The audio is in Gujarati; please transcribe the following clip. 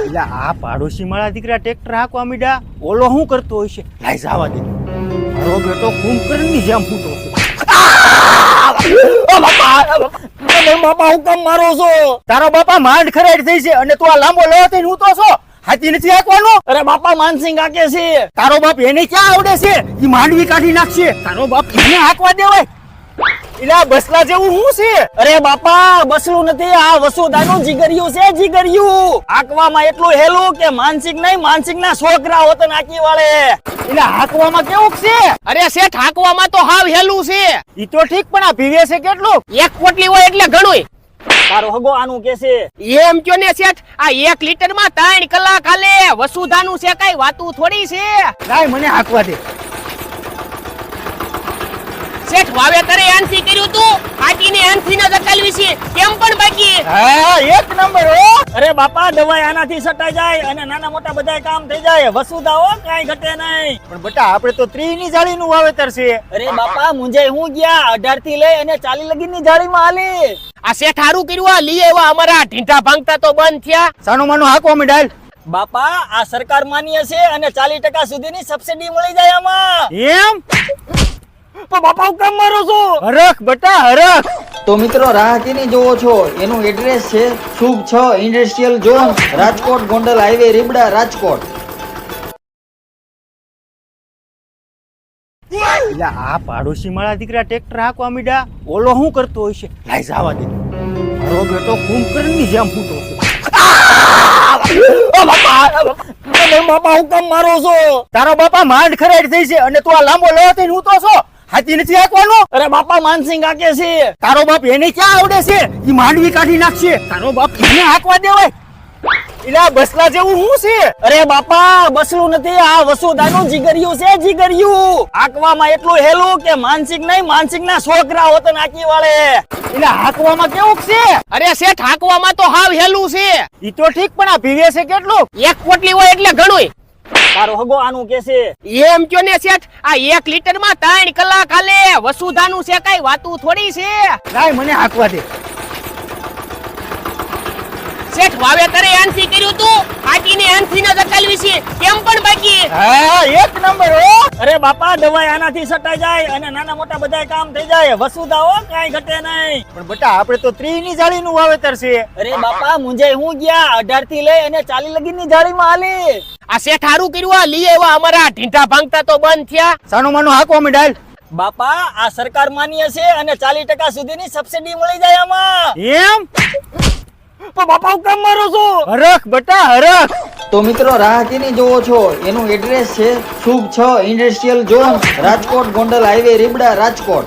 એટલે આ પાડોશી મારા દીકરા ટ્રેક્ટર હાંકવા મીડા ઓલો શું કરતો હોય છે? લાઈ જવા દે. મારો બેટો કુંભકર્ણની જેમ ફૂટો છે. બાપા હું કેમ મારો છો? તારો બાપા માંડ ખરાડ થઈ છે અને તું આ લાંબો લો થઈને હું તો છો. હાથી નથી હાંકવાનું? અરે બાપા માનસિંગ હાકે છે. તારો બાપ એને ક્યાં આવડે છે? ઈ માંડવી કાઢી નાખશે. તારો બાપ એને હાંકવા દેવાય? ઇલા બસલા જેવું હું છે? અરે બાપા બસલું નથી, આ વસુદાનું જીગરિયું છે, જીગરિયું. હાંકવામાં એટલું હેલું કે માનસિક નહીં, માનસિકના છોકરા હોત નાખી વાળે. ઇલા હાંકવામાં કેવું છે? અરે શેઠ હાંકવામાં તો હાવ હેલું છે. ઈ તો ઠીક પણ આ ભીવે છે કેટલું? એક પોટલી હોય એટલે ઘણું. તારો હગો આનું કે છે? એમ કયો ને શેઠ, આ 1 લીટર માં 3 કલાક હાલે. વસુધાનું છે કઈ વાતું થોડી છે. લાય મને હાંકવા દે. શેઠ વાવેતરે આનથી કર્યું તું, કાટીને આનથી ન દકાલવી છે. કેમ પણ બાકી? હા એક નંબર હો. અરે બાપા દવાઈ આનાથી સટાઈ જાય અને નાના મોટા બધાય કામ થઈ જાય. વસુધા હો કાઈ ઘટે નહીં. પણ બેટા આપણે તો 30 ની જાળીનું વાવેતર છે. અરે બાપા મુંજાઈ હું ગયા 18 થી લઈ અને 40 લગીની જાળીમાં હાલી. આ શેઠ હારું કર્યું. આ લઈ આવ્યા અમારા ઢીંઢા ભાંગતા તો બંધ થયા. સાનું માનું હાંકવા માંડાલ. બાપા આ સરકાર માન્ય છે અને 40% સુધીની સબસિડી મળી જાય આમાં. એમ? તો બાપા હું કેમ મારો છો? હરખ બેટા હરખ. તો મિત્રો રાહકીની જોવો છો, એનું એડ્રેસ છે શુભ 6 industrial zone, Rajkot Gondal highway, Ribda, Rajkot. એટલે આ પાડોશી મારા દીકરા ટ્રેક્ટર હાંકવા મીડા ઓલો શું કરતો હોય છે? લાઈ જવા દે. મારો બેટો કુંભકર્ણની જેમ ફૂટો છે. બાપા હું કેમ મારો છો? તારો બાપા માંડ ખરાડ થઈ છે અને તું આ લાંબો લો થઈને હું તો છો. હાથી નથી હાંકવાનું? અરે બાપા માનસિંગ હાકે છે. તારો બાપ એને ક્યાં આવડે છે? ઈ માંડવી કાઢી નાખશે. તારો બાપ એને હાંકવા દેવાય? ઇલા બસલા જેવું હું છે? અરે બાપા બસલું નથી, આ વસુદાનું જીગરિયું છે, જીગરિયું. હાંકવામાં એટલું હેલું કે માનસિક નહીં, માનસિકના છોકરા હોત નાખી વાળે. ઇલા હાંકવામાં કેવું છે? અરે શેઠ હાંકવામાં તો હાવ હેલું છે. ઈ તો ઠીક પણ આ ભીવે છે કેટલું? એક પોટલી હોય એટલે ઘણું. તારો હગો આનું કે છે? એમ કયો ને શેઠ, આ 1 લીટર માં 3 કલાક હાલે. વસુધાનું છે કઈ વાતું થોડી છે. લાય મને હાંકવા દે. શેઠ વાવેતરે આનથી કર્યું તું, કાટીને આનથી ન દકાલવી છે. કેમ પણ બાકી? હા એક નંબર હો. અરે બાપા દવાઈ આનાથી સટાઈ જાય અને નાના મોટા બધાય કામ થઈ જાય. વસુધા હો કાઈ ઘટે નહીં. પણ બેટા આપણે તો 30 ની જાળીનું વાવેતર છે. અરે બાપા મુંજાઈ હું ગયા 18 થી લઈ અને 40 લગીની જાળીમાં હાલી. આ શેઠ હારું કર્યું. આ લઈ આવ્યા અમારા ઢીંઢા ભાંગતા તો બંધ થયા. સાનું માનું હાંકવા માંડાલ. બાપા આ સરકાર માન્ય છે અને 40% સુધીની સબસિડી મળી જાય આમાં. એમ? તો બાપા હું કેમ મારો છો? હરખ બેટા હરખ. તો મિત્રો રાહકીની જોવો છો, એનું એડ્રેસ છે શુભ 6 industrial zone, Rajkot Gondal highway, Ribda, Rajkot.